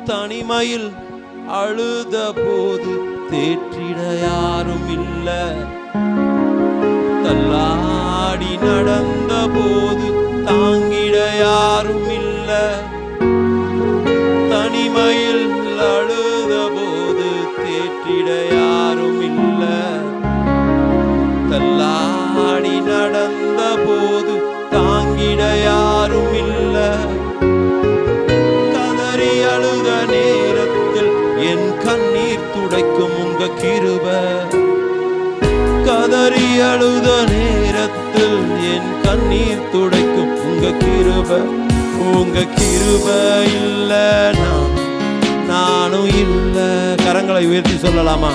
தனிமையில் அழுத போது தேற்றிட யாரும் இல்ல, தள்ளாடி நடந்த போது தாங்கிட யாரும் இல்ல, தனிமையில் அழுத போது தேற்றிட யாரும் இல்ல, தள்ளாடி நடந்த போது தாங்கிட யாரும் இல்ல, கதறி அழுத நேரத்தில் என் கண்ணீர் துடைக்கும் உங்க கிருபை, கதறி அழுத நேரத்தில் என் கண்ணீர் துடைக்கும் உங்க கிருபை, உங்க கிருபை இல்ல நானும் இல்ல. கரங்களை உயர்த்தி சொல்லலாமா?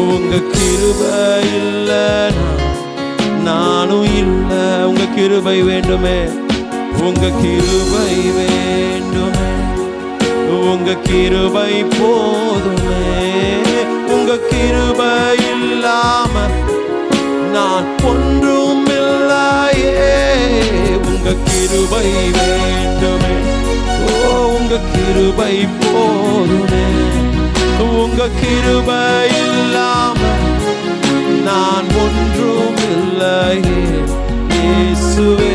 உங்க கிருபை இல்ல நானும் இல்ல. உங்க கிருபை வேண்டுமே, உங்க கிருபை வேண்டுமே, உங்க கிருபை போதுமே, உங்க கிருபை இல்லாம நான் ஒன்றும் இல்லையே, உங்க கிருபை வேண்டுமே, ஓ உங்க கிருபை போதுமே, உங்க கிருபை இல்லாம நான் ஒன்றும் இல்லையே இயேசுவே.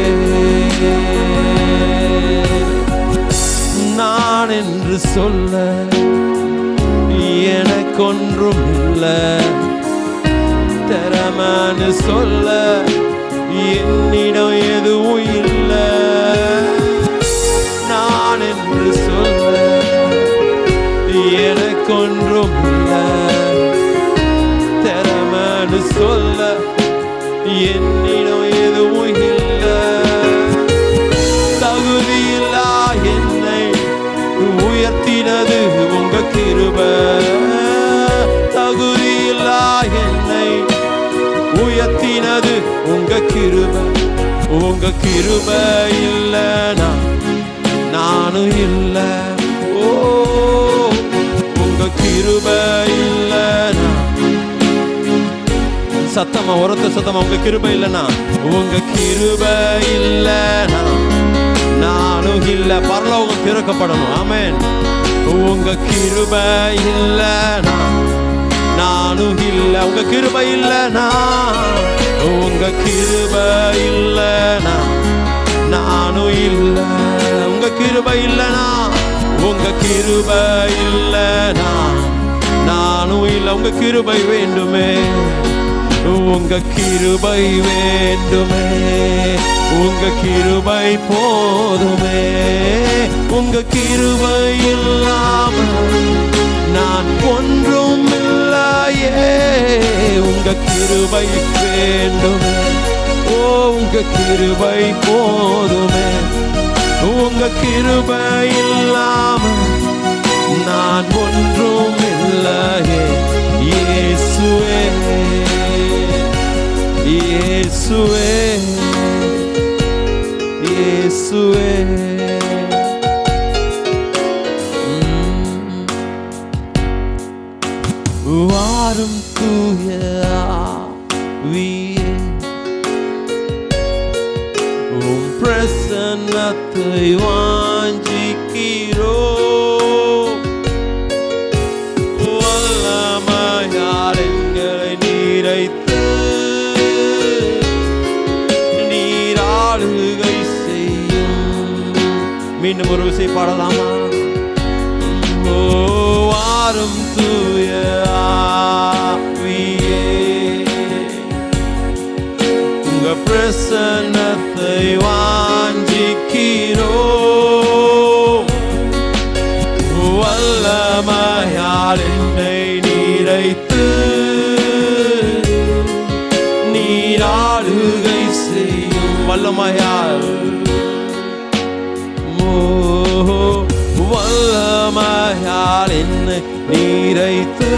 நான் என்று சொல்ல எனக்கொன்றும் இல்லை, திறமைன்னு சொல்ல என்னிடம் எதுவும் இல்லை, நான் என்று சொல்ல எனக்கொன்றும் இல்லை, திறமைன்னு சொல்ல என்னிடம் எதுவும் இல்லை, தகுதியில்லா என்னை உயர்த்தினது உங்க கிருபை, தகுதியில்லா என்னை உயர்த்தினது உங்க கிருபை, உங்க கிருபை இல்லைனா நானும் இல்லை, ஓ உங்க கிருபை இல்லைனா, சத்தமா உரத்த சத்தமா உங்க கிருபை இல்லைனா, உங்க கிருபை இல்லைனா நானும் இல்லை. பரலோகம் திறக்கப்படணும். ஆமென். உங்க கிருபை இல்லைனா நானும் இல்லை, உங்க கிருபை இல்லைனா, உங்க கிருபை இல்லைனா நானும் இல்லை, உங்க கிருபை இல்லைனா, உங்க கிருபை இல்லைனா நானும் இல்லை. உங்க கிருபை வேண்டுமே, உங்க கிருபை வேண்டுமே, உங்க கிருபை போதுமே, உங்க கிருபை இல்லாம நான் ஒன்றும் இல்லையே, உங்க கிருபை வேண்டுமே, ஓ உங்க கிருபை போதுமே, உங்க கிருபை இல்லாம நான் ஒன்றும் இல்லையே இயேசுவே, இயேசுவே, இயேசுவே. வாரும் தூய ஆவியே, உம் பிரசன்னத்தை வாஞ்சிக்கிறோம், வல்லமையால் எங்களை நிறைத்து நீராளுகை செய்யும். மீண்டும் ஒரு விசை பாடலாமா? ஓ வாரும் தூய ஆவியே, உங்க பிரசன்னத்தை வாஞ்சிக்கிறோம், வல்லமையால் என்னை நிறைத்து நீராளுகை செய்யும். வல்லமையால், வல்லமையால் என்னை நிறைத்து